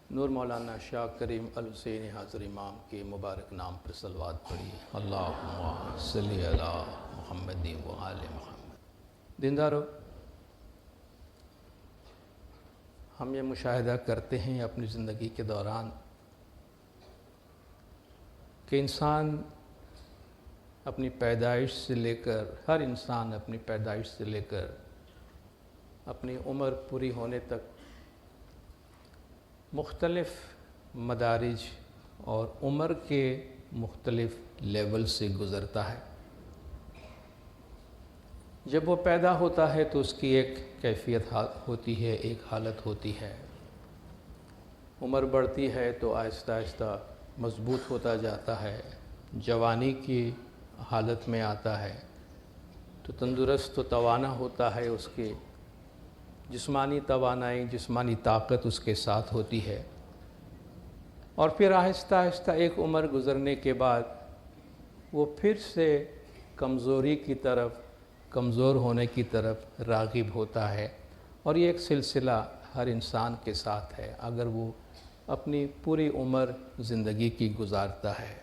نور مولانا شاہ کریم الحسینی حاضر امام کے مبارک نام پر صلوات پڑھی۔ اللہم صلی علی محمد و آل محمد۔ دیندارو، ہم یہ مشاہدہ کرتے ہیں اپنی زندگی کے دوران کہ انسان اپنی پیدائش سے لے کر ہر انسان اپنی پیدائش سے لے کر اپنی عمر پوری ہونے تک مختلف مدارج اور عمر کے مختلف لیول سے گزرتا ہے۔ جب وہ پیدا ہوتا ہے تو اس کی ایک کیفیت ہوتی ہے، ایک حالت ہوتی ہے۔ عمر بڑھتی ہے تو آہستہ آہستہ مضبوط ہوتا جاتا ہے، جوانی کی حالت میں آتا ہے تو تندرست و توانا ہوتا ہے، اس کے جسمانی توانائی، جسمانی طاقت اس کے ساتھ ہوتی ہے، اور پھر آہستہ آہستہ ایک عمر گزرنے کے بعد وہ پھر سے کمزوری کی طرف، کمزور ہونے کی طرف راغب ہوتا ہے، اور یہ ایک سلسلہ ہر انسان کے ساتھ ہے اگر وہ اپنی پوری عمر زندگی کی گزارتا ہے۔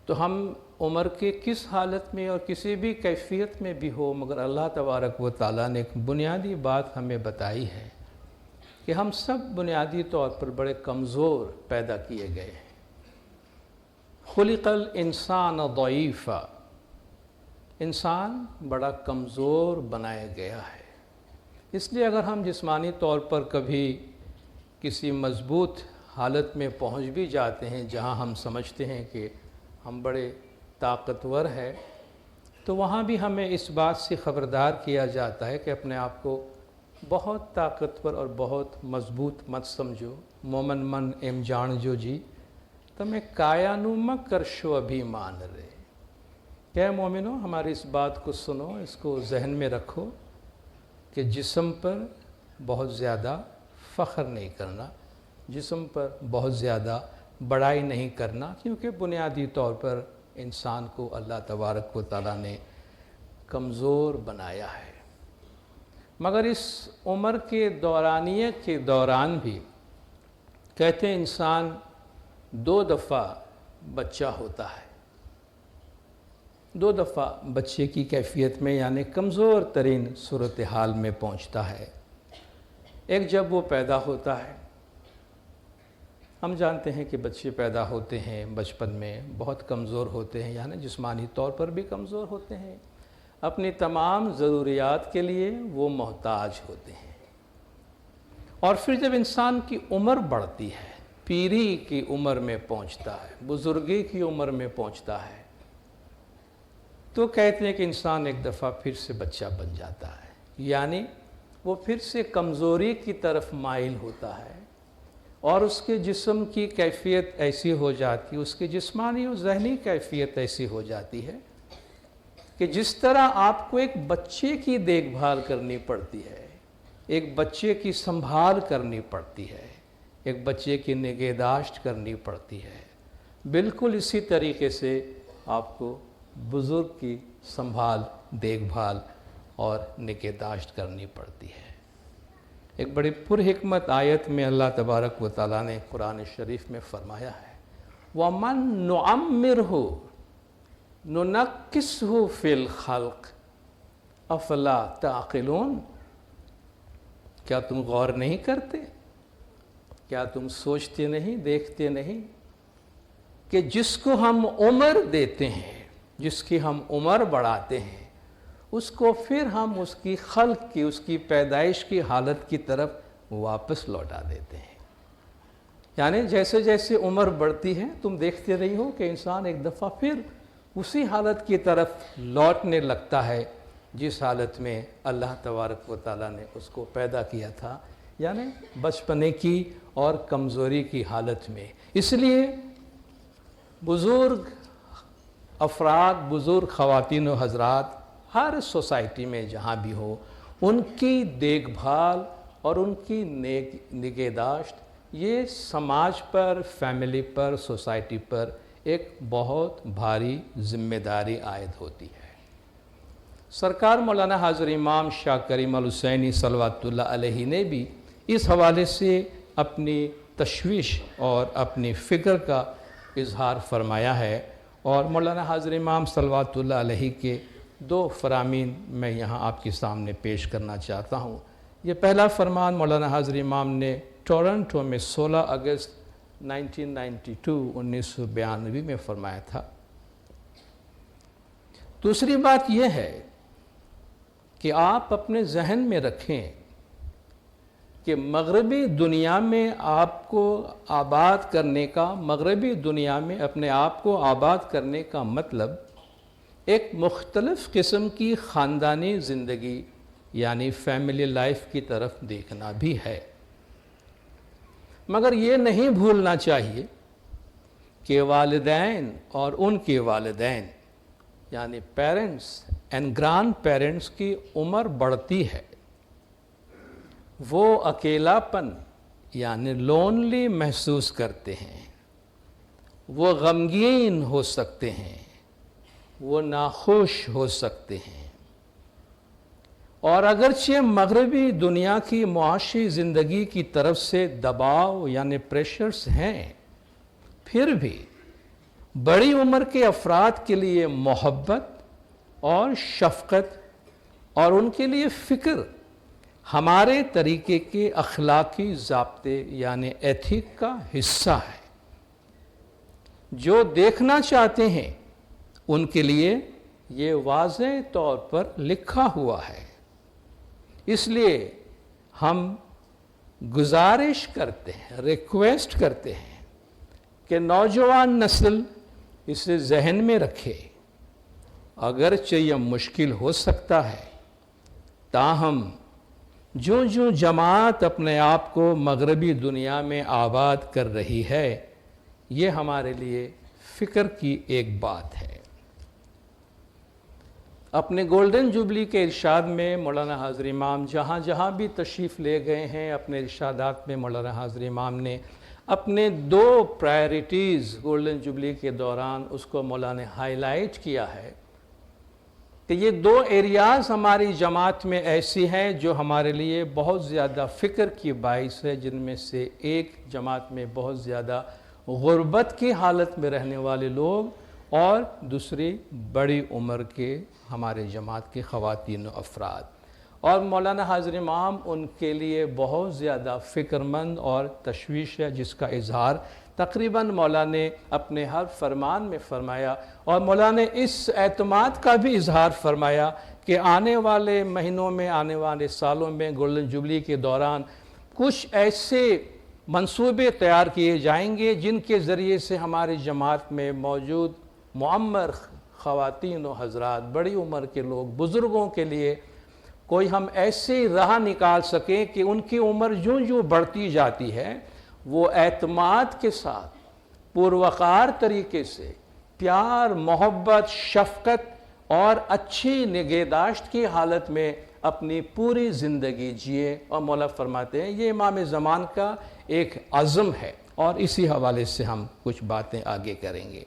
تو ہم عمر کے کس حالت میں اور کسی بھی کیفیت میں بھی ہو، مگر اللہ تبارک و تعالیٰ نے ایک بنیادی بات ہمیں بتائی ہے کہ ہم سب بنیادی طور پر بڑے کمزور پیدا کیے گئے ہیں۔ خلق الانسان ضعیفا، انسان بڑا کمزور بنایا گیا ہے۔ اس لیے اگر ہم جسمانی طور پر کبھی کسی مضبوط حالت میں پہنچ بھی جاتے ہیں جہاں ہم سمجھتے ہیں کہ ہم بڑے طاقتور ہیں، تو وہاں بھی ہمیں اس بات سے خبردار کیا جاتا ہے کہ اپنے آپ کو بہت طاقتور اور بہت مضبوط مت سمجھو۔ مومن من ایم جان جو جی تمہیں کایانو مکر شو ابھی مان رہے۔ کہ مومنو، ہماری اس بات کو سنو، اس کو ذہن میں رکھو کہ جسم پر بہت زیادہ فخر نہیں کرنا، جسم پر بہت زیادہ بڑائی نہیں کرنا، کیونکہ بنیادی طور پر انسان کو اللہ تبارک و تعالیٰ نے کمزور بنایا ہے۔ مگر اس عمر کے دورانیے کے دوران بھی کہتے ہیں انسان 2 دفعہ بچہ ہوتا ہے، 2 دفعہ بچے کی کیفیت میں یعنی کمزور ترین صورتحال میں پہنچتا ہے۔ ایک جب وہ پیدا ہوتا ہے، ہم جانتے ہیں کہ بچے پیدا ہوتے ہیں بچپن میں بہت کمزور ہوتے ہیں، یعنی جسمانی طور پر بھی کمزور ہوتے ہیں، اپنی تمام ضروریات کے لیے وہ محتاج ہوتے ہیں۔ اور پھر جب انسان کی عمر بڑھتی ہے، پیری کی عمر میں پہنچتا ہے، بزرگی کی عمر میں پہنچتا ہے، تو کہتے ہیں کہ انسان ایک دفعہ پھر سے بچہ بن جاتا ہے، یعنی وہ پھر سے کمزوری کی طرف مائل ہوتا ہے، اور اس کے جسم کی کیفیت ایسی ہو جاتی ہے، اس کی جسمانی اور ذہنی کیفیت ایسی ہو جاتی ہے کہ جس طرح آپ کو ایک بچے کی دیکھ بھال کرنی پڑتی ہے، ایک بچے کی سنبھال کرنی پڑتی ہے، ایک بچے کی نگہداشت کرنی پڑتی ہے، بالکل اسی طریقے سے آپ کو بزرگ کی سنبھال، دیکھ بھال اور نگہداشت کرنی پڑتی ہے۔ ایک بڑی پرحکمت آیت میں اللہ تبارک و تعالیٰ نے قرآن شریف میں فرمایا ہے، وَمَن نُعَمِّرْهُ نُنَقِّصْهُ فِي الْخَلْقِ أَفَلَا تَعْقِلُونَ۔ کیا تم غور نہیں کرتے؟ کیا تم سوچتے نہیں، دیکھتے نہیں کہ جس کو ہم عمر دیتے ہیں، جس کی ہم عمر بڑھاتے ہیں، اس کو پھر ہم اس کی خلق کی، اس کی پیدائش کی حالت کی طرف واپس لوٹا دیتے ہیں۔ یعنی جیسے جیسے عمر بڑھتی ہے تم دیکھتے رہی ہو کہ انسان ایک دفعہ پھر اسی حالت کی طرف لوٹنے لگتا ہے جس حالت میں اللہ تبارک و تعالیٰ نے اس کو پیدا کیا تھا، یعنی بچپنے کی اور کمزوری کی حالت میں۔ اس لیے بزرگ افراد، بزرگ خواتین و حضرات ہر سوسائٹی میں جہاں بھی ہو، ان کی دیکھ بھال اور ان کی نگہداشت یہ سماج پر، فیملی پر، سوسائٹی پر ایک بہت بھاری ذمہ داری عائد ہوتی ہے۔ سرکار مولانا حاضر امام شاہ کریم الحسینی صلوات اللہ علیہ نے بھی اس حوالے سے اپنی تشویش اور اپنی فکر کا اظہار فرمایا ہے، اور مولانا حاضر امام صلوات اللہ علیہ کے 2 فرامین میں یہاں آپ کے سامنے پیش کرنا چاہتا ہوں۔ یہ پہلا فرمان مولانا حاضر امام نے ٹورنٹو میں 16 اگست 1992 میں فرمایا تھا۔ دوسری بات یہ ہے کہ آپ اپنے ذہن میں رکھیں کہ مغربی دنیا میں آپ کو آباد کرنے کا، مغربی دنیا میں اپنے آپ کو آباد کرنے کا مطلب ایک مختلف قسم کی خاندانی زندگی یعنی فیملی لائف کی طرف دیکھنا بھی ہے، مگر یہ نہیں بھولنا چاہیے کہ والدین اور ان کے والدین یعنی پیرنٹس اینڈ گرانڈ پیرنٹس کی عمر بڑھتی ہے، وہ اکیلاپن یعنی لونلی محسوس کرتے ہیں، وہ غمگین ہو سکتے ہیں، وہ ناخوش ہو سکتے ہیں، اور اگرچہ مغربی دنیا کی معاشی زندگی کی طرف سے دباؤ یعنی پریشرز ہیں، پھر بھی بڑی عمر کے افراد کے لیے محبت اور شفقت اور ان کے لیے فکر ہمارے طریقے کے اخلاقی ضابطے یعنی ایتھک کا حصہ ہے۔ جو دیکھنا چاہتے ہیں ان کے لیے یہ واضح طور پر لکھا ہوا ہے، اس لیے ہم گزارش کرتے ہیں، ریکویسٹ کرتے ہیں کہ نوجوان نسل اسے ذہن میں رکھے، اگرچہ یہ مشکل ہو سکتا ہے، تاہم جو جماعت اپنے آپ کو مغربی دنیا میں آباد کر رہی ہے، یہ ہمارے لیے فکر کی ایک بات ہے۔ اپنے گولڈن جوبلی کے ارشاد میں مولانا حاضر امام جہاں جہاں بھی تشریف لے گئے ہیں، اپنے ارشادات میں مولانا حاضر امام نے اپنے 2 پرائرٹیز گولڈن جوبلی کے دوران اس کو مولانا نے ہائی لائٹ کیا ہے کہ یہ 2 ایریاز ہماری جماعت میں ایسی ہیں جو ہمارے لیے بہت زیادہ فکر کی باعث ہے، جن میں سے ایک جماعت میں بہت زیادہ غربت کی حالت میں رہنے والے لوگ، اور دوسری بڑی عمر کے ہمارے جماعت کے خواتین و افراد، اور مولانا حاضر امام ان کے لیے بہت زیادہ فکر مند اور تشویش ہے، جس کا اظہار تقریباً مولانا نے اپنے ہر فرمان میں فرمایا، اور مولانا نے اس اعتماد کا بھی اظہار فرمایا کہ آنے والے مہینوں میں، آنے والے سالوں میں گولڈن جوبلی کے دوران کچھ ایسے منصوبے تیار کیے جائیں گے جن کے ذریعے سے ہماری جماعت میں موجود معمر خواتین و حضرات، بڑی عمر کے لوگ، بزرگوں کے لیے کوئی ہم ایسی راہ نکال سکیں کہ ان کی عمر جو بڑھتی جاتی ہے، وہ اعتماد کے ساتھ پروقار طریقے سے پیار، محبت، شفقت اور اچھی نگہداشت کی حالت میں اپنی پوری زندگی جیے، اور مولا فرماتے ہیں یہ امام زمان کا ایک عزم ہے، اور اسی حوالے سے ہم کچھ باتیں آگے کریں گے۔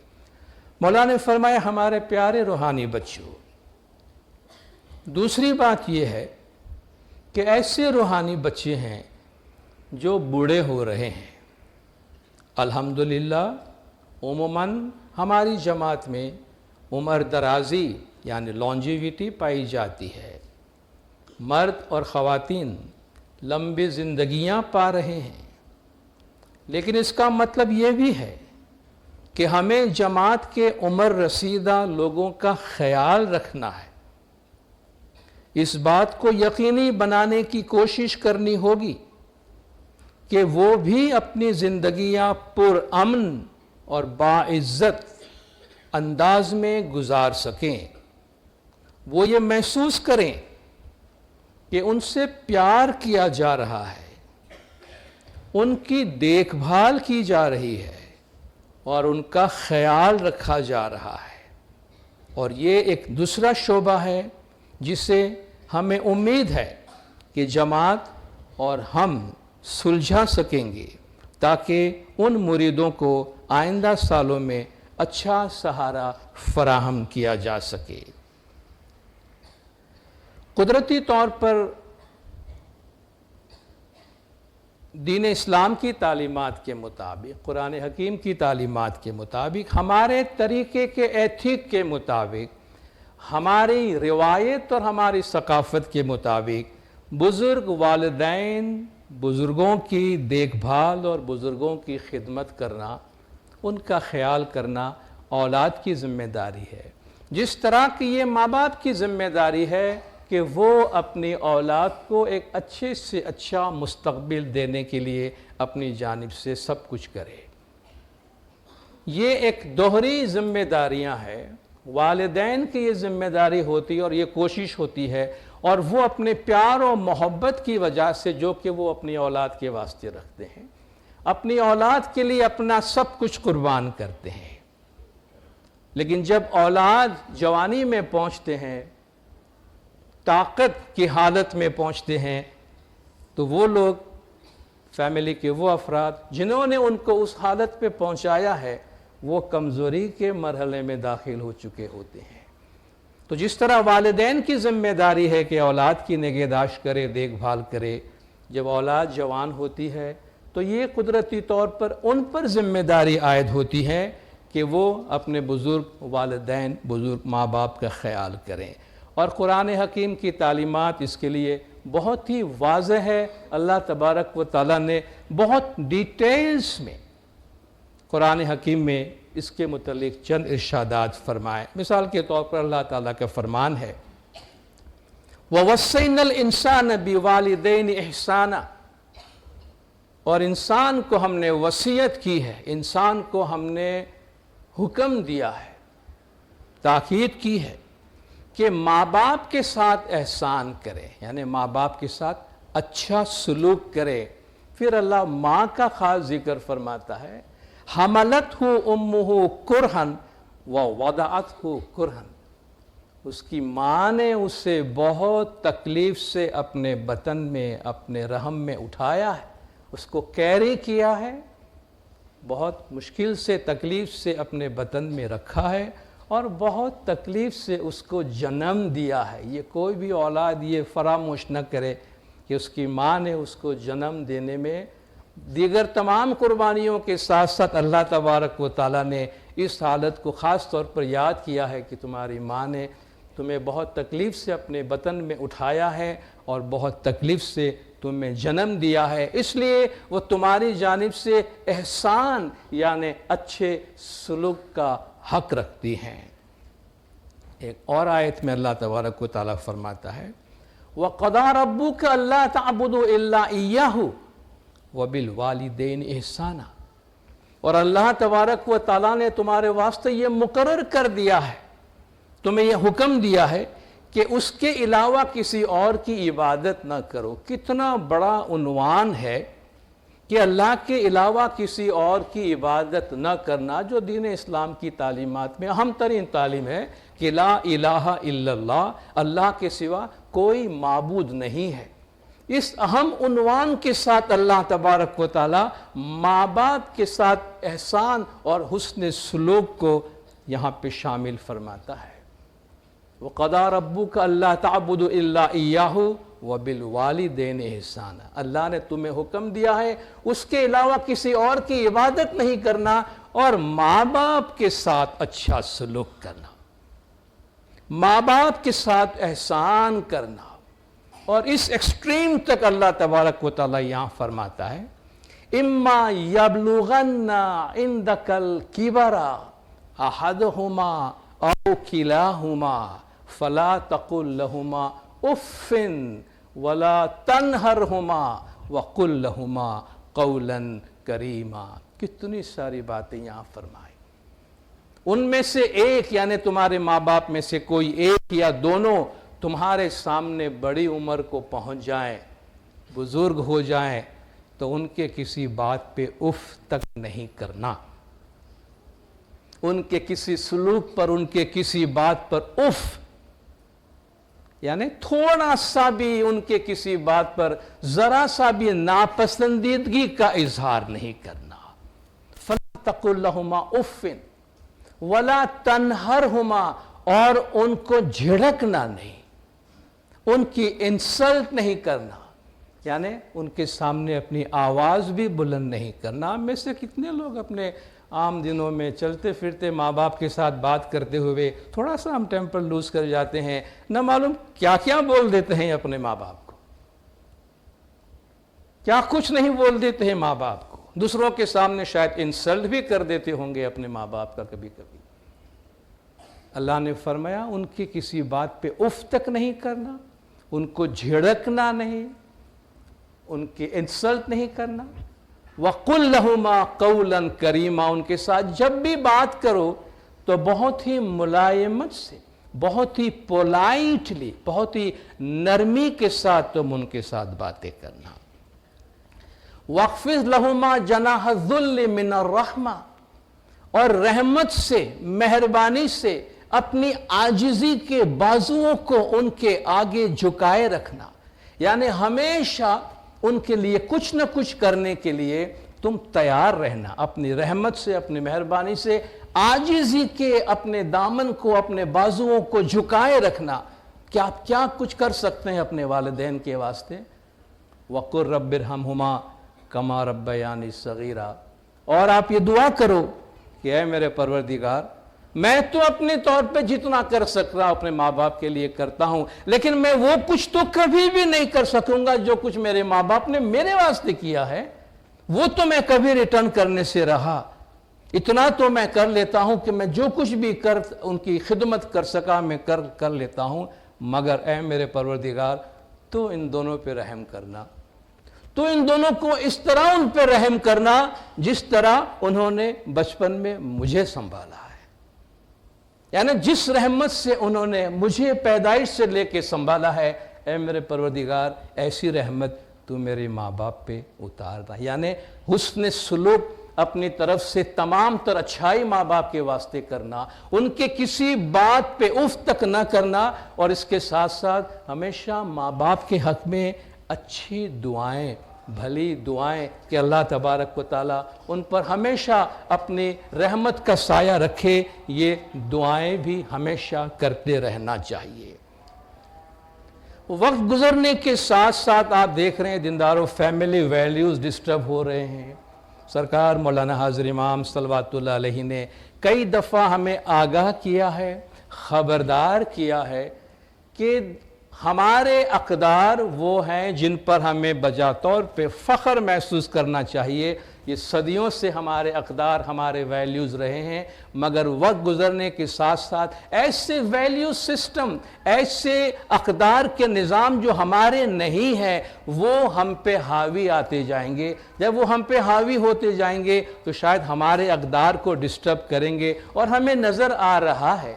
مولا نے فرمایا ہمارے پیارے روحانی بچوں، دوسری بات یہ ہے کہ ایسے روحانی بچے ہیں جو بوڑھے ہو رہے ہیں۔ الحمدللہ عموماً ہماری جماعت میں عمر درازی یعنی لانجیویٹی پائی جاتی ہے، مرد اور خواتین لمبی زندگیاں پا رہے ہیں، لیکن اس کا مطلب یہ بھی ہے کہ ہمیں جماعت کے عمر رسیدہ لوگوں کا خیال رکھنا ہے، اس بات کو یقینی بنانے کی کوشش کرنی ہوگی کہ وہ بھی اپنی زندگیاں پرامن اور باعزت انداز میں گزار سکیں، وہ یہ محسوس کریں کہ ان سے پیار کیا جا رہا ہے، ان کی دیکھ بھال کی جا رہی ہے، اور ان کا خیال رکھا جا رہا ہے، اور یہ ایک دوسرا شعبہ ہے جسے ہمیں امید ہے کہ جماعت اور ہم سلجھا سکیں گے تاکہ ان مریدوں کو آئندہ سالوں میں اچھا سہارا فراہم کیا جا سکے۔ قدرتی طور پر دین اسلام کی تعلیمات کے مطابق، قرآن حکیم کی تعلیمات کے مطابق، ہمارے طریقے کے ایتھک کے مطابق، ہماری روایت اور ہماری ثقافت کے مطابق بزرگ والدین، بزرگوں کی دیکھ بھال اور بزرگوں کی خدمت کرنا، ان کا خیال کرنا اولاد کی ذمہ داری ہے، جس طرح کہ یہ ماں باپ کی ذمہ داری ہے کہ وہ اپنی اولاد کو ایک اچھے سے اچھا مستقبل دینے کے لیے اپنی جانب سے سب کچھ کرے۔ یہ ایک دوہری ذمہ داریاں ہیں، والدین کی یہ ذمہ داری ہوتی ہے اور یہ کوشش ہوتی ہے، اور وہ اپنے پیار و محبت کی وجہ سے جو کہ وہ اپنی اولاد کے واسطے رکھتے ہیں، اپنی اولاد کے لیے اپنا سب کچھ قربان کرتے ہیں۔ لیکن جب اولاد جوانی میں پہنچتے ہیں، طاقت کی حالت میں پہنچتے ہیں، تو وہ لوگ، فیملی کے وہ افراد جنہوں نے ان کو اس حالت پہ پہنچایا ہے، وہ کمزوری کے مرحلے میں داخل ہو چکے ہوتے ہیں۔ تو جس طرح والدین کی ذمہ داری ہے کہ اولاد کی نگہداشت کرے، دیکھ بھال کرے، جب اولاد جوان ہوتی ہے تو یہ قدرتی طور پر ان پر ذمہ داری عائد ہوتی ہے کہ وہ اپنے بزرگ والدین، بزرگ ماں باپ کا خیال کریں، اور قرآن حکیم کی تعلیمات اس کے لیے بہت ہی واضح ہے۔ اللہ تبارک و تعالیٰ نے بہت ڈیٹیلز میں قرآن حکیم میں اس کے متعلق چند ارشادات فرمائے۔ مثال کے طور پر اللہ تعالیٰ کا فرمان ہے وَوَصَّيْنَا الْإِنسَانَ بِوَالِدَيْنِ إِحْسَانًا، اور انسان کو ہم نے وصیت کی ہے، انسان کو ہم نے حکم دیا ہے، تاکید کی ہے کہ ماں باپ کے ساتھ احسان کرے، یعنی ماں باپ کے ساتھ اچھا سلوک کرے۔ پھر اللہ ماں کا خاص ذکر فرماتا ہے حملتہ امہ کرہن ووضعتہ کرہن، اس کی ماں نے اسے بہت تکلیف سے اپنے بطن میں، اپنے رحم میں اٹھایا ہے، اس کو کیری کیا ہے، بہت مشکل سے، تکلیف سے اپنے بطن میں رکھا ہے، اور بہت تکلیف سے اس کو جنم دیا ہے۔ یہ کوئی بھی اولاد یہ فراموش نہ کرے کہ اس کی ماں نے اس کو جنم دینے میں دیگر تمام قربانیوں کے ساتھ ساتھ اللہ تبارک و تعالیٰ نے اس حالت کو خاص طور پر یاد کیا ہے کہ تمہاری ماں نے تمہیں بہت تکلیف سے اپنے بطن میں اٹھایا ہے اور بہت تکلیف سے تمہیں جنم دیا ہے، اس لیے وہ تمہاری جانب سے احسان یعنی اچھے سلوک کا حق رکھتی ہیں۔ ایک اور آیت میں اللہ تبارک و تعالیٰ فرماتا ہے وَقَضَىٰ رَبُّكَ أَلَّا تَعْبُدُوا إِلَّا إِيَّاهُ وَبِالْوَالِدَيْنِ إِحْسَانًا، اور اللہ تبارک و تعالیٰ نے تمہارے واسطے یہ مقرر کر دیا ہے، تمہیں یہ حکم دیا ہے کہ اس کے علاوہ کسی اور کی عبادت نہ کرو۔ کتنا بڑا عنوان ہے کہ اللہ کے علاوہ کسی اور کی عبادت نہ کرنا، جو دین اسلام کی تعلیمات میں اہم ترین تعلیم ہے کہ لا الہ الا اللہ، اللہ کے سوا کوئی معبود نہیں ہے۔ اس اہم عنوان کے ساتھ اللہ تبارک و تعالیٰ ماں باپ کے ساتھ احسان اور حسن سلوک کو یہاں پہ شامل فرماتا ہے۔ وَقَضَىٰ رَبُّكَ أَلَّا تَعْبُدُوا إِلَّا إِيَّاهُ وَبِالْوَالِدَيْنِ إِحْسَانًا، اللہ نے تمہیں حکم دیا ہے اس کے علاوہ کسی اور کی عبادت نہیں کرنا، اور ماں باپ کے ساتھ اچھا سلوک کرنا، ماں باپ کے ساتھ احسان کرنا۔ اور اس ایکسٹریم تک اللہ تبارک و تعالیٰ یہاں فرماتا ہے اِمَّا يَبْلُغَنَّ عِنْدَكَ الْكِبَرَ أَحَدُهُمَا أَوْ كِلَاهُمَا فَلَا تَقُلْ لَهُمَا أُفٍّ وَلَا تَنْهَرْهُمَا وَقُلْ لَهُمَا قَوْلًا كَرِيمًا۔ کتنی ساری باتیں یہاں فرمائیں۔ ان میں سے ایک یعنی تمہارے ماں باپ میں سے کوئی ایک یا دونوں تمہارے سامنے بڑی عمر کو پہنچ جائیں، بزرگ ہو جائیں، تو ان کے کسی بات پہ اف تک نہیں کرنا، ان کے کسی سلوک پر، ان کے کسی بات پر اف یعنی تھوڑا سا بھی ان کے کسی بات پر ذرا سا بھی ناپسندیدگی کا اظہار نہیں کرنا۔ فَلَا تَقُلْ لَهُمَا أُفٍّ وَلَا تَنْهَرْهُمَا، اور ان کو جھڑکنا نہیں، ان کی انسلٹ نہیں کرنا، یعنی ان کے سامنے اپنی آواز بھی بلند نہیں کرنا۔ ہم میں سے کتنے لوگ اپنے عام دنوں میں چلتے پھرتے ماں باپ کے ساتھ بات کرتے ہوئے تھوڑا سا ہم ٹیمپر لوز کر جاتے ہیں، نہ معلوم کیا کیا بول دیتے ہیں اپنے ماں باپ کو، کیا کچھ نہیں بول دیتے ہیں ماں باپ کو، دوسروں کے سامنے شاید انسلٹ بھی کر دیتے ہوں گے اپنے ماں باپ کا کبھی کبھی۔ اللہ نے فرمایا ان کی کسی بات پہ اف تک نہیں کرنا، ان کو جھڑکنا نہیں، ان کی انسلٹ نہیں کرنا۔ وَقُلْ لَهُمَا قَوْلًا كَرِيمًا، ان کے ساتھ جب بھی بات کرو تو بہت ہی ملائمت سے، بہت ہی پولائٹلی، بہت ہی نرمی کے ساتھ تم ان کے ساتھ باتیں کرنا۔ وَاخْفِضْ لَهُمَا جَنَاحَ الذُّلِّ مِنَ الرَّحْمَةِ، اور رحمت سے، مہربانی سے اپنی عاجزی کے بازوؤں کو ان کے آگے جھکائے رکھنا، یعنی ہمیشہ ان کے لیے کچھ نہ کچھ کرنے کے لیے تم تیار رہنا، اپنی رحمت سے، اپنی مہربانی سے عاجزی کے اپنے دامن کو، اپنے بازوؤں کو جھکائے رکھنا۔ کیا کچھ کر سکتے ہیں اپنے والدین کے واسطے؟ وَقُلْ رَبِّ ارْحَمْهُمَا كَمَا رَبَّيَانِي صَغِيرًا، اور آپ یہ دعا کرو کہ اے میرے پروردگار، میں تو اپنے طور پہ جتنا کر سکتا ہوں اپنے ماں باپ کے لیے کرتا ہوں، لیکن میں وہ کچھ تو کبھی بھی نہیں کر سکوں گا جو کچھ میرے ماں باپ نے میرے واسطے کیا ہے، وہ تو میں کبھی ریٹرن کرنے سے رہا۔ اتنا تو میں کر لیتا ہوں کہ میں جو کچھ بھی ان کی خدمت کر سکا میں کر لیتا ہوں، مگر اے میرے پروردگار تو ان دونوں پہ رحم کرنا، تو ان دونوں کو اس طرح ان پہ رحم کرنا جس طرح انہوں نے بچپن میں مجھے سنبھالا ہے، یعنی جس رحمت سے انہوں نے مجھے پیدائش سے لے کے سنبھالا ہے، اے میرے پروردگار ایسی رحمت تو میرے ماں باپ پہ اتارنا، یعنی حسن سلوک اپنی طرف سے تمام تر اچھائی ماں باپ کے واسطے کرنا، ان کے کسی بات پہ اف تک نہ کرنا، اور اس کے ساتھ ساتھ ہمیشہ ماں باپ کے حق میں اچھی دعائیں، بھلی دعائیں کہ اللہ تبارک و تعالیٰ ان پر ہمیشہ اپنی رحمت کا سایہ رکھے، یہ دعائیں بھی ہمیشہ کرتے رہنا چاہیے۔ وقت گزرنے کے ساتھ ساتھ آپ دیکھ رہے ہیں دینداروں فیملی ویلیوز ڈسٹرب ہو رہے ہیں۔ سرکار مولانا حاضر امام صلوات اللہ علیہ نے کئی دفعہ ہمیں آگاہ کیا ہے، خبردار کیا ہے کہ ہمارے اقدار وہ ہیں جن پر ہمیں بجا طور پہ فخر محسوس کرنا چاہیے۔ یہ صدیوں سے ہمارے اقدار، ہمارے ویلیوز رہے ہیں، مگر وقت گزرنے کے ساتھ ساتھ ایسے ویلیو سسٹم، ایسے اقدار کے نظام جو ہمارے نہیں ہیں وہ ہم پہ حاوی آتے جائیں گے۔ جب وہ ہم پہ حاوی ہوتے جائیں گے تو شاید ہمارے اقدار کو ڈسٹرب کریں گے، اور ہمیں نظر آ رہا ہے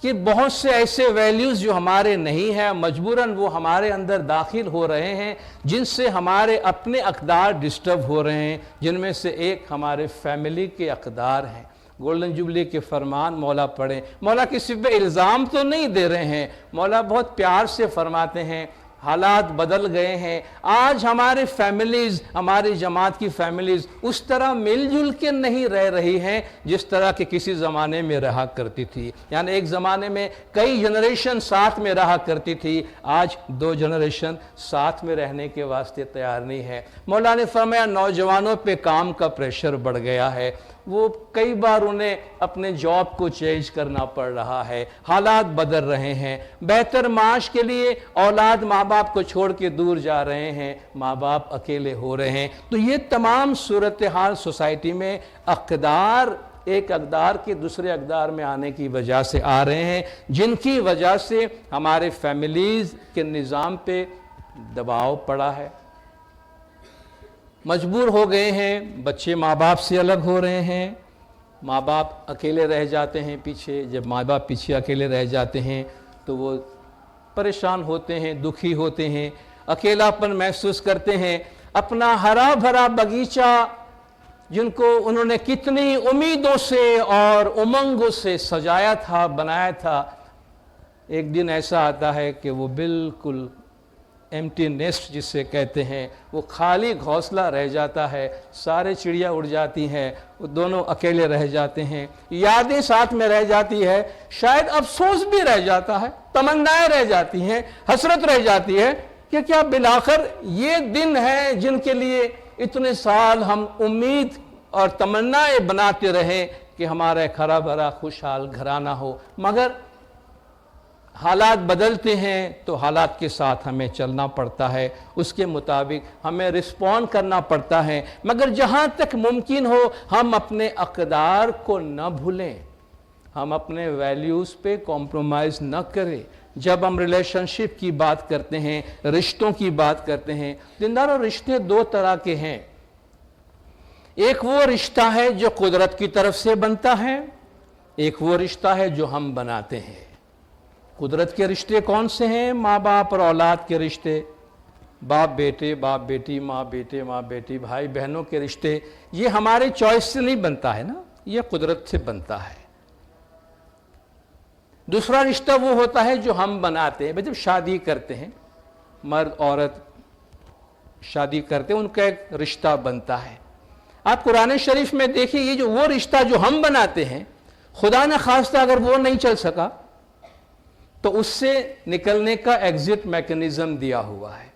کہ بہت سے ایسے ویلیوز جو ہمارے نہیں ہیں مجبوراً وہ ہمارے اندر داخل ہو رہے ہیں، جن سے ہمارے اپنے اقدار ڈسٹرب ہو رہے ہیں، جن میں سے ایک ہمارے فیملی کے اقدار ہیں۔ گولڈن جوبلی کے فرمان مولا پڑھیں، مولا کسی پہ الزام تو نہیں دے رہے ہیں، مولا بہت پیار سے فرماتے ہیں حالات بدل گئے ہیں، آج ہمارے فیملیز، ہماری جماعت کی فیملیز اس طرح مل جل کے نہیں رہ رہی ہیں جس طرح کہ کسی زمانے میں رہا کرتی تھی۔ یعنی ایک زمانے میں کئی جنریشن ساتھ میں رہا کرتی تھی، آج 2 جنریشن ساتھ میں رہنے کے واسطے تیار نہیں ہے۔ مولا نے فرمایا نوجوانوں پہ کام کا پریشر بڑھ گیا ہے، وہ کئی بار انہیں اپنے جاب کو چینج کرنا پڑ رہا ہے، حالات بدل رہے ہیں، بہتر معاش کے لیے اولاد ماں باپ کو چھوڑ کے دور جا رہے ہیں، ماں باپ اکیلے ہو رہے ہیں۔ تو یہ تمام صورتحال سوسائٹی میں اقدار، ایک اقدار کے دوسرے اقدار میں آنے کی وجہ سے آ رہے ہیں، جن کی وجہ سے ہمارے فیملیز کے نظام پہ دباؤ پڑا ہے، مجبور ہو گئے ہیں، بچے ماں باپ سے الگ ہو رہے ہیں، ماں باپ اکیلے رہ جاتے ہیں پیچھے۔ جب ماں باپ پیچھے اکیلے رہ جاتے ہیں تو وہ پریشان ہوتے ہیں، دکھی ہوتے ہیں، اکیلاپن محسوس کرتے ہیں۔ اپنا ہرا بھرا باغیچہ جن کو انہوں نے کتنی امیدوں سے اور امنگوں سے سجایا تھا، بنایا تھا، ایک دن ایسا آتا ہے کہ وہ بالکل ایمٹی نیسٹ جسے کہتے ہیں، وہ خالی گھونسلہ رہ جاتا ہے، سارے چڑیا اڑ جاتی ہیں، وہ دونوں اکیلے رہ جاتے ہیں، یادیں ساتھ میں رہ جاتی ہے، شاید افسوس بھی رہ جاتا ہے، تمنائیں رہ جاتی ہیں، حسرت رہ جاتی ہے، کہ کیا بالآخر یہ دن ہے جن کے لیے اتنے سال ہم امید اور تمنائیں بناتے رہے کہ ہمارا ایک ہرا بھرا خوشحال گھرانہ ہو، مگر حالات بدلتے ہیں تو حالات کے ساتھ ہمیں چلنا پڑتا ہے، اس کے مطابق ہمیں رسپونڈ کرنا پڑتا ہے، مگر جہاں تک ممکن ہو ہم اپنے اقدار کو نہ بھولیں، ہم اپنے ویلیوز پہ کمپرومائز نہ کریں۔ جب ہم ریلیشن شپ کی بات کرتے ہیں، رشتوں کی بات کرتے ہیں، دینداروں رشتے دو طرح کے ہیں۔ ایک وہ رشتہ ہے جو قدرت کی طرف سے بنتا ہے، ایک وہ رشتہ ہے جو ہم بناتے ہیں۔ قدرت کے رشتے کون سے ہیں؟ ماں باپ اور اولاد کے رشتے، باپ بیٹے، باپ بیٹی، ماں بیٹے، ماں بیٹی، بھائی بہنوں کے رشتے، یہ ہمارے چوائس سے نہیں بنتا ہے نا، یہ قدرت سے بنتا ہے۔ دوسرا رشتہ وہ ہوتا ہے جو ہم بناتے ہیں، جب شادی کرتے ہیں، مرد عورت شادی کرتے ہیں، ان کا ایک رشتہ بنتا ہے۔ آپ قرآن شریف میں دیکھیں، یہ جو وہ رشتہ جو ہم بناتے ہیں، خدا نہ خواستہ اگر وہ نہیں چل سکا تو اس سے نکلنے کا ایگزٹ میکنزم دیا ہوا ہے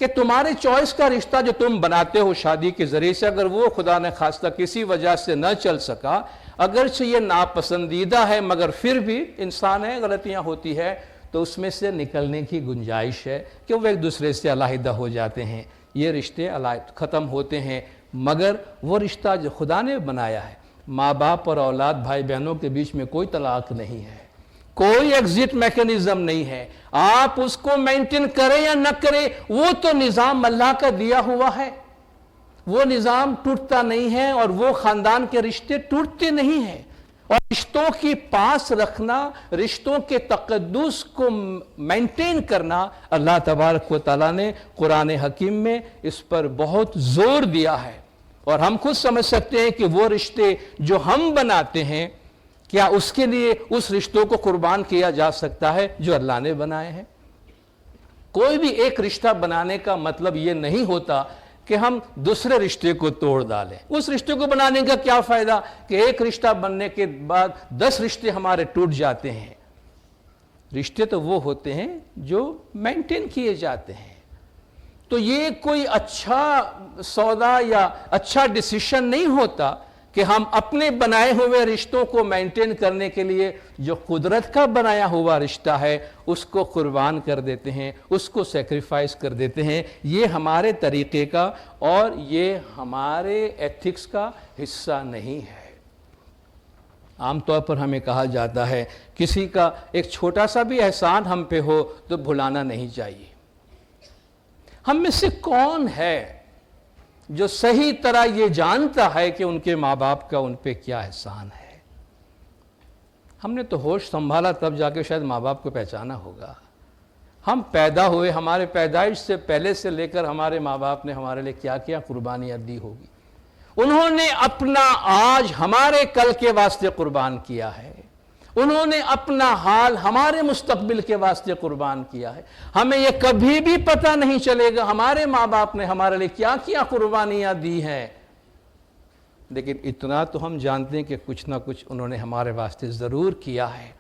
کہ تمہارے چوائس کا رشتہ جو تم بناتے ہو شادی کے ذریعے سے، اگر وہ خدا نہ خواستہ کسی وجہ سے نہ چل سکا، اگرچہ یہ ناپسندیدہ ہے مگر پھر بھی انسان ہے، غلطیاں ہوتی ہے، تو اس میں سے نکلنے کی گنجائش ہے کہ وہ ایک دوسرے سے علیحدہ ہو جاتے ہیں، یہ رشتے ختم ہوتے ہیں۔ مگر وہ رشتہ جو خدا نے بنایا ہے، ماں باپ اور اولاد بھائی بہنوں کے بیچ میں کوئی طلاق نہیں ہے، کوئی ایگزٹ میکنزم نہیں ہے، آپ اس کو مینٹین کریں یا نہ کریں، وہ تو نظام اللہ کا دیا ہوا ہے، وہ نظام ٹوٹتا نہیں ہے، اور وہ خاندان کے رشتے ٹوٹتے نہیں ہیں۔ اور رشتوں کی پاس رکھنا، رشتوں کے تقدس کو مینٹین کرنا، اللہ تبارک و تعالیٰ نے قرآن حکیم میں اس پر بہت زور دیا ہے، اور ہم خود سمجھ سکتے ہیں کہ وہ رشتے جو ہم بناتے ہیں، کیا اس کے لیے اس رشتوں کو قربان کیا جا سکتا ہے جو اللہ نے بنائے ہیں؟ کوئی بھی ایک رشتہ بنانے کا مطلب یہ نہیں ہوتا کہ ہم دوسرے رشتے کو توڑ ڈالیں۔ اس رشتے کو بنانے کا کیا فائدہ کہ ایک رشتہ بننے کے بعد 10 رشتے ہمارے ٹوٹ جاتے ہیں۔ رشتے تو وہ ہوتے ہیں جو مینٹین کیے جاتے ہیں۔ تو یہ کوئی اچھا سودا یا اچھا ڈیسیشن نہیں ہوتا کہ ہم اپنے بنائے ہوئے رشتوں کو مینٹین کرنے کے لیے جو قدرت کا بنایا ہوا رشتہ ہے اس کو قربان کر دیتے ہیں، اس کو سیکریفائز کر دیتے ہیں۔ یہ ہمارے طریقے کا اور یہ ہمارے ایتھکس کا حصہ نہیں ہے۔ عام طور پر ہمیں کہا جاتا ہے کسی کا ایک چھوٹا سا بھی احسان ہم پہ ہو تو بھلانا نہیں چاہیے۔ ہم میں سے کون ہے جو صحیح طرح یہ جانتا ہے کہ ان کے ماں باپ کا ان پہ کیا احسان ہے؟ ہم نے تو ہوش سنبھالا تب جا کے شاید ماں باپ کو پہچانا ہوگا۔ ہم پیدا ہوئے، ہمارے پیدائش سے پہلے سے لے کر ہمارے ماں باپ نے ہمارے لیے کیا کیا قربانیاں دی ہوگی۔ انہوں نے اپنا آج ہمارے کل کے واسطے قربان کیا ہے، انہوں نے اپنا حال ہمارے مستقبل کے واسطے قربان کیا ہے۔ ہمیں یہ کبھی بھی پتہ نہیں چلے گا ہمارے ماں باپ نے ہمارے لیے کیا کیا قربانیاں دی ہیں، لیکن اتنا تو ہم جانتے ہیں کہ کچھ نہ کچھ انہوں نے ہمارے واسطے ضرور کیا ہے۔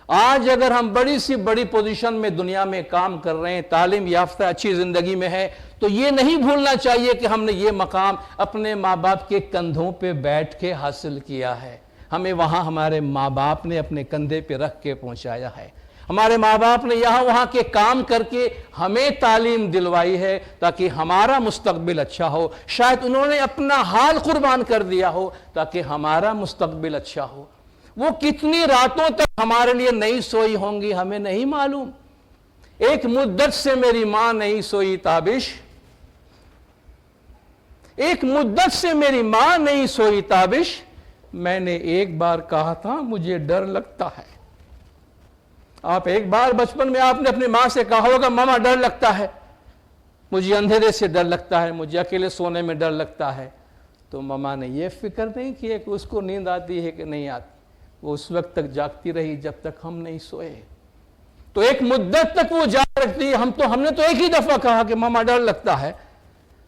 آج اگر ہم بڑی سی بڑی پوزیشن میں دنیا میں کام کر رہے ہیں، تعلیم یافتہ اچھی زندگی میں ہے، تو یہ نہیں بھولنا چاہیے کہ ہم نے یہ مقام اپنے ماں باپ کے کندھوں پہ بیٹھ کے حاصل کیا ہے۔ ہمیں وہاں ہمارے ماں باپ نے اپنے کندھے پہ رکھ کے پہنچایا ہے، ہمارے ماں باپ نے یہاں وہاں کے کام کر کے ہمیں تعلیم دلوائی ہے تاکہ ہمارا مستقبل اچھا ہو۔ شاید انہوں نے اپنا حال قربان کر دیا ہو تاکہ ہمارا مستقبل اچھا ہو۔ وہ کتنی راتوں تک ہمارے لیے نہیں سوئی ہوں گی ہمیں نہیں معلوم۔ ایک مدت سے میری ماں نہیں سوئی تابش، ایک مدت سے میری ماں نہیں سوئی تابش، میں نے ایک بار کہا تھا مجھے ڈر لگتا ہے۔ آپ ایک بار بچپن میں آپ نے اپنی ماں سے کہا ہوگا ماما ڈر لگتا ہے، مجھے اندھیرے سے ڈر لگتا ہے، مجھے اکیلے سونے میں ڈر لگتا ہے۔ تو ماما نے یہ فکر نہیں کی کہ اس کو نیند آتی ہے کہ نہیں آتی، وہ اس وقت تک جاگتی رہی جب تک ہم نہیں سوئے۔ تو ایک مدت تک وہ جاگ رکھتی ہے۔ ہم نے تو ایک ہی دفعہ کہا کہ ماما ڈر لگتا ہے،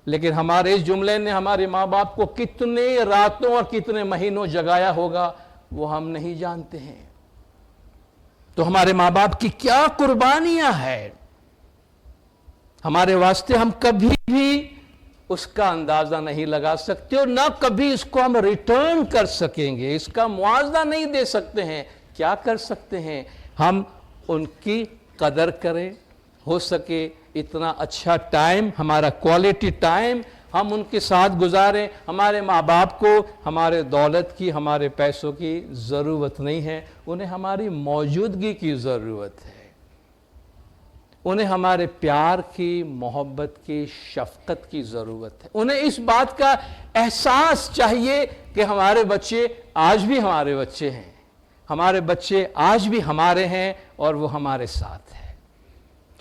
لیکن ہمارے اس جملے نے ہمارے ماں باپ کو کتنے راتوں اور کتنے مہینوں جگایا ہوگا وہ ہم نہیں جانتے ہیں۔ تو ہمارے ماں باپ کی کیا قربانیاں ہیں۔ ہمارے واسطے ہم کبھی بھی اس کا اندازہ نہیں لگا سکتے اور نہ کبھی اس کو ہم ریٹرن کر سکیں گے، اس کا موازنہ نہیں دے سکتے ہیں۔ کیا کر سکتے ہیں؟ ہم ان کی قدر کریں، ہو سکے اتنا اچھا ٹائم، ہمارا کوالٹی ٹائم ہم ان کے ساتھ گزاریں۔ ہمارے ماں باپ کو ہمارے دولت کی، ہمارے پیسوں کی ضرورت نہیں ہے، انہیں ہماری موجودگی کی ضرورت ہے، انہیں ہمارے پیار کی، محبت کی، شفقت کی ضرورت ہے۔ انہیں اس بات کا احساس چاہیے کہ ہمارے بچے آج بھی ہمارے بچے ہیں، ہمارے بچے آج بھی ہمارے ہیں اور وہ ہمارے ساتھ ہیں۔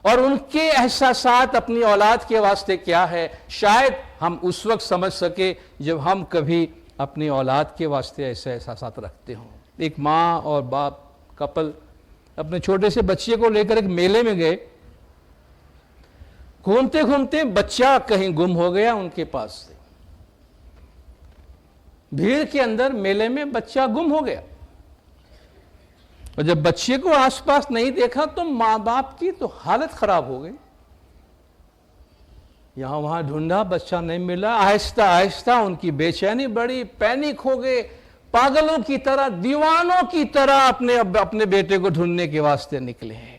اور ان کے احساسات اپنی اولاد کے واسطے کیا ہے، شاید ہم اس وقت سمجھ سکے جب ہم کبھی اپنی اولاد کے واسطے ایسے احساسات رکھتے ہوں۔ ایک ماں اور باپ کپل اپنے چھوٹے سے بچے کو لے کر ایک میلے میں گئے، گھومتے گھومتے بچہ کہیں گم ہو گیا ان کے پاس سے، بھیڑ کے اندر میلے میں بچہ گم ہو گیا، اور جب بچے کو آس پاس نہیں دیکھا تو ماں باپ کی تو حالت خراب ہو گئی، یہاں وہاں ڈھونڈا، بچہ نہیں ملا، آہستہ آہستہ ان کی بے چینی بڑی، پینک ہو گئے، پاگلوں کی طرح، دیوانوں کی طرح اپنے بیٹے کو ڈھونڈنے کے واسطے نکلے ہیں۔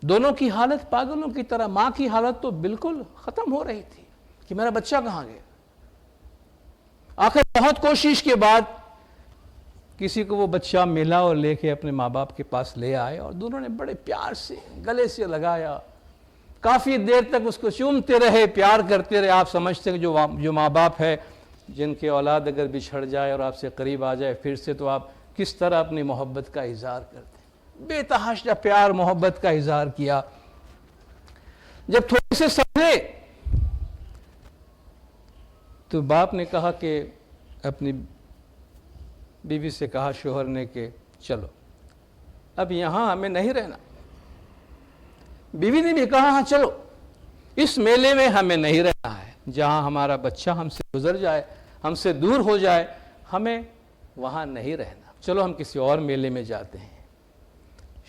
دونوں کی حالت پاگلوں کی طرح، ماں کی حالت تو بالکل ختم ہو رہی تھی کہ میرا بچہ کہاں گیا۔ آخر بہت کوشش کے بعد کسی کو وہ بچہ ملا اور لے کے اپنے ماں باپ کے پاس لے آئے، اور دونوں نے بڑے پیار سے گلے سے لگایا، کافی دیر تک اس کو چومتے رہے، پیار کرتے رہے۔ آپ سمجھتے ہیں جو ماں باپ ہے جن کے اولاد اگر بچھڑ جائے اور آپ سے قریب آ جائے پھر سے، تو آپ کس طرح اپنی محبت کا اظہار کرتے ہیں۔ بے تحاشا پیار محبت کا اظہار کیا۔ جب تھوڑے سے سمجھے تو باپ نے کہا کہ اپنی بیوی سے کہا، شوہر نے، کہ چلو اب یہاں ہمیں نہیں رہنا۔ بیوی نے بھی کہا، ہاں چلو، اس میلے میں ہمیں نہیں رہنا ہے، جہاں ہمارا بچہ ہم سے گزر جائے، ہم سے دور ہو جائے، ہمیں وہاں نہیں رہنا، چلو ہم کسی اور میلے میں جاتے ہیں۔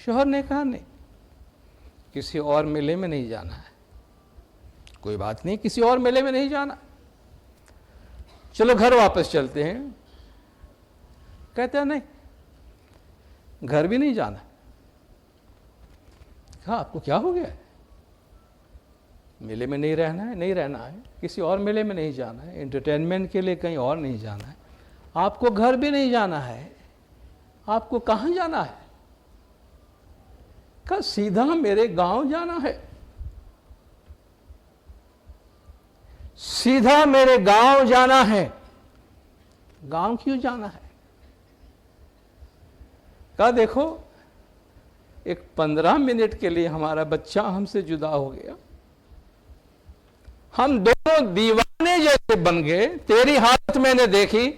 شوہر نے کہا نہیں، کسی اور میلے میں نہیں جانا ہے، کوئی بات نہیں، کسی اور میلے میں نہیں جانا، چلو گھر واپس چلتے ہیں۔ کہتا ہے نہیں، گھر بھی نہیں جانا۔ کہا آپ کو کیا ہو گیا ہے؟ میلے میں نہیں رہنا ہے، نہیں رہنا ہے، کسی اور میلے میں نہیں جانا ہے، انٹرٹینمنٹ کے لیے کہیں اور نہیں جانا ہے، آپ کو گھر بھی نہیں جانا ہے، آپ کو کہاں جانا ہے؟ کہا سیدھا میرے گاؤں جانا ہے، سیدھا میرے گاؤں جانا ہے۔ گاؤں کیوں جانا ہے؟ کہا دیکھو، ایک 15 منٹ کے لیے ہمارا بچہ ہم سے جدا ہو گیا، ہم دونوں دیوانے جیسے بن گئے، تیری حالت میں نے دیکھی،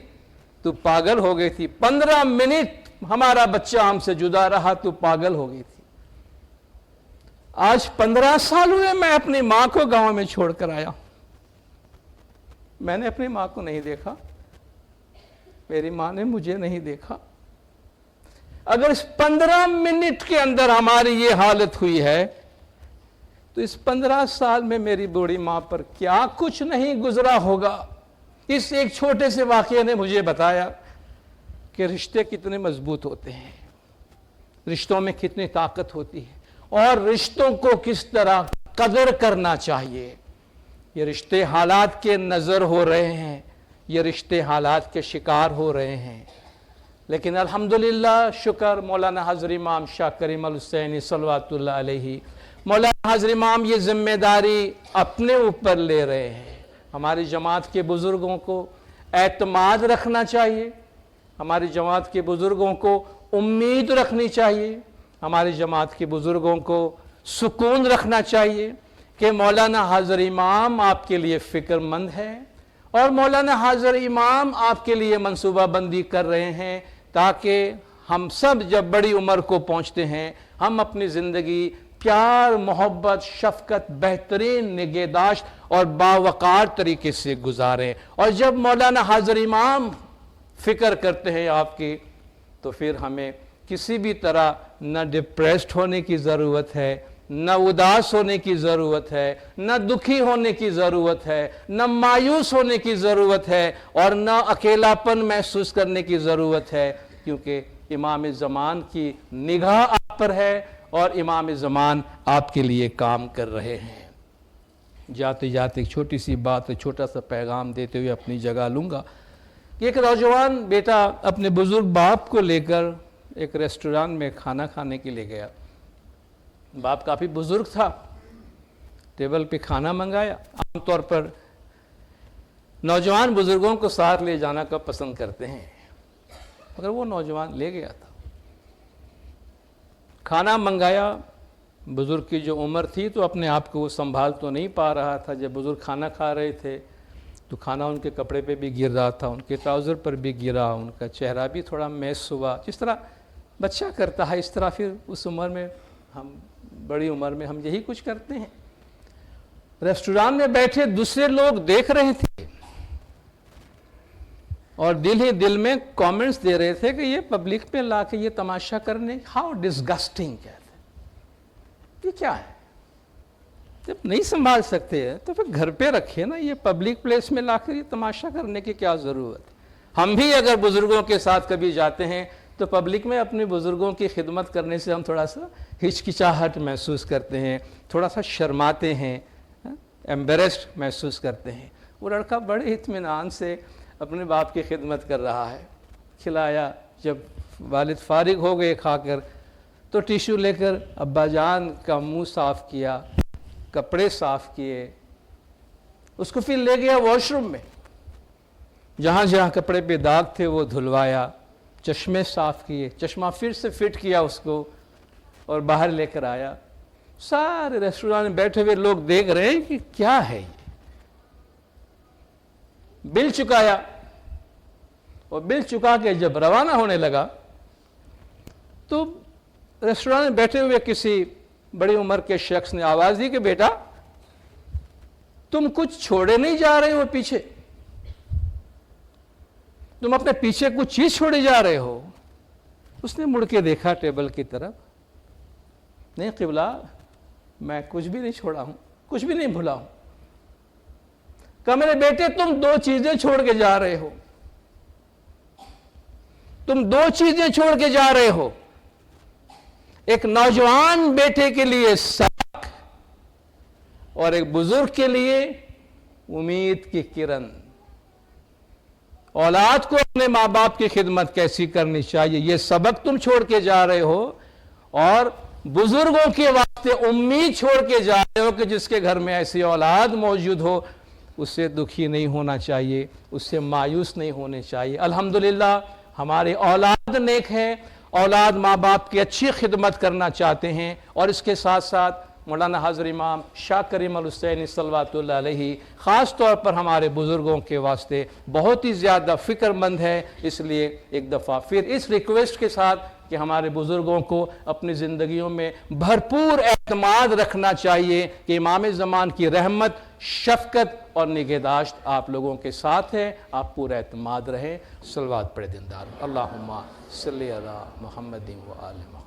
تو پاگل ہو گئی تھی، 15 منٹ ہمارا بچہ ہم سے جدا رہا، تو پاگل ہو گئی تھی۔ آج 15 سال ہوئے میں اپنی ماں کو گاؤں میں چھوڑ کر آیا، میں نے اپنی ماں کو نہیں دیکھا، میری ماں نے مجھے نہیں دیکھا۔ اگر اس 15 منٹ کے اندر ہماری یہ حالت ہوئی ہے تو اس 15 سال میں میری بوڑھی ماں پر کیا کچھ نہیں گزرا ہوگا۔ اس ایک چھوٹے سے واقعے نے مجھے بتایا کہ رشتے کتنے مضبوط ہوتے ہیں، رشتوں میں کتنی طاقت ہوتی ہے، اور رشتوں کو کس طرح قدر کرنا چاہیے۔ یہ رشتے حالات کے نظر ہو رہے ہیں، یہ رشتے حالات کے شکار ہو رہے ہیں، لیکن الحمدللہ شکر مولانا حضرت امام شاہ کریم الحسینی صلوات اللہ علیہ، مولانا حضرت امام یہ ذمہ داری اپنے اوپر لے رہے ہیں۔ ہماری جماعت کے بزرگوں کو اعتماد رکھنا چاہیے، ہماری جماعت کے بزرگوں کو امید رکھنی چاہیے، ہماری جماعت کے بزرگوں کو سکون رکھنا چاہیے کہ مولانا حضرت امام آپ کے لیے فکر مند ہے، اور مولانا حضرت امام آپ کے لیے منصوبہ بندی کر رہے ہیں، تاکہ ہم سب جب بڑی عمر کو پہنچتے ہیں ہم اپنی زندگی پیار، محبت، شفقت، بہترین نگہداشت اور باوقار طریقے سے گزاریں۔ اور جب مولانا حضرت امام فکر کرتے ہیں آپ کی، تو پھر ہمیں کسی بھی طرح نہ ڈپریسڈ ہونے کی ضرورت ہے، نہ اداس ہونے کی ضرورت ہے، نہ دکھی ہونے کی ضرورت ہے، نہ مایوس ہونے کی ضرورت ہے، اور نہ اکیلاپن محسوس کرنے کی ضرورت ہے، کیونکہ امام زمان کی نگاہ آپ پر ہے اور امام زمان آپ کے لیے کام کر رہے ہیں۔ جاتے جاتے ایک چھوٹی سی بات، چھوٹا سا پیغام دیتے ہوئے اپنی جگہ لوں گا کہ ایک نوجوان بیٹا اپنے بزرگ باپ کو لے کر ایک ریسٹوران میں کھانا کھانے کے لیے گیا۔ باپ کافی بزرگ تھا، ٹیبل پہ کھانا منگایا۔ عام طور پر نوجوان بزرگوں کو ساتھ لے جانا کا پسند کرتے ہیں، مگر وہ نوجوان لے گیا تھا۔ کھانا منگایا، بزرگ کی جو عمر تھی تو اپنے آپ کو وہ سنبھال تو نہیں پا رہا تھا۔ جب بزرگ کھانا کھا رہے تھے تو کھانا ان کے کپڑے پہ بھی گر رہا تھا، ان کے ٹراؤزر پر بھی گرا، ان کا چہرہ بھی تھوڑا میس ہوا۔ جس طرح بچہ کرتا ہے اس طرح پھر اس عمر میں ہم، بڑی عمر میں ہم یہی کچھ کرتے ہیں۔ ریسٹوران میں بیٹھے دوسرے لوگ دیکھ رہے تھے اور دل ہی دل میں کامنٹس دے رہے تھے کہ یہ پبلک پہ لا کے یہ تماشا کرنے، ہاؤ ڈسگسٹنگ، کہتے یہ کیا ہے؟ جب نہیں سنبھال سکتے ہیں تو پھر گھر پہ رکھے نا، یہ پبلک پلیس میں لا کر یہ تماشا کرنے کی کیا ضرورت ہے؟ ہم بھی اگر بزرگوں کے ساتھ کبھی جاتے ہیں تو پبلک میں اپنے بزرگوں کی خدمت کرنے سے ہم تھوڑا سا ہچکچاہٹ محسوس کرتے ہیں، تھوڑا سا شرماتے ہیں، ایمبیرسڈ محسوس کرتے ہیں۔ وہ لڑکا بڑے اطمینان سے اپنے باپ کی خدمت کر رہا ہے۔ کھلایا، جب والد فارغ ہو گئے کھا کر تو ٹیشو لے کر ابا جان کا منہ صاف کیا، کپڑے صاف کیے، اس کو پھر لے گیا واش روم میں، جہاں جہاں کپڑے پہ داغ تھے وہ دھلوایا، چشمے صاف کیے، چشمہ پھر سے فٹ کیا اس کو اور باہر لے کر آیا۔ سارے ریسٹوران میں بیٹھے ہوئے لوگ دیکھ رہے ہیں کہ کیا ہے یہ۔ بل چکایا اور بل چکا کے جب روانہ ہونے لگا تو ریسٹوران میں بیٹھے ہوئے کسی بڑی عمر کے شخص نے آواز دی کہ بیٹا تم کچھ چھوڑے نہیں جا رہے ہو پیچھے، تم اپنے پیچھے کچھ چیز چھوڑے جا رہے ہو۔ اس نے مڑ کے دیکھا ٹیبل کی طرف، نہیں قبلہ میں کچھ بھی نہیں چھوڑا ہوں، کچھ بھی نہیں بھولا ہوں۔ کہا میرے بیٹے تم دو چیزیں چھوڑ کے جا رہے ہو، تم دو چیزیں چھوڑ کے جا رہے ہو، ایک نوجوان بیٹے کے لیے سبق اور ایک بزرگ کے لیے امید کی کرن۔ اولاد کو اپنے ماں باپ کی خدمت کیسی کرنی چاہیے یہ سبق تم چھوڑ کے جا رہے ہو، اور بزرگوں کے واسطے امید چھوڑ کے جا رہے ہو کہ جس کے گھر میں ایسی اولاد موجود ہو اس سے دکھی نہیں ہونا چاہیے، اس سے مایوس نہیں ہونے چاہیے۔ الحمدللہ ہماری اولاد نیک ہے، اولاد ماں باپ کی اچھی خدمت کرنا چاہتے ہیں، اور اس کے ساتھ ساتھ مولانا حضرت امام شاہ کریم الحسینی صلوات اللہ علیہ خاص طور پر ہمارے بزرگوں کے واسطے بہت ہی زیادہ فکر مند ہے۔ اس لیے ایک دفعہ پھر اس ریکویسٹ کے ساتھ کہ ہمارے بزرگوں کو اپنی زندگیوں میں بھرپور اعتماد رکھنا چاہیے کہ امام زمان کی رحمت، شفقت اور نگہداشت آپ لوگوں کے ساتھ ہے، آپ پورا اعتماد رہیں۔ صلوات پڑھے دیندار، اللہم صلی علی محمد و آل محمد۔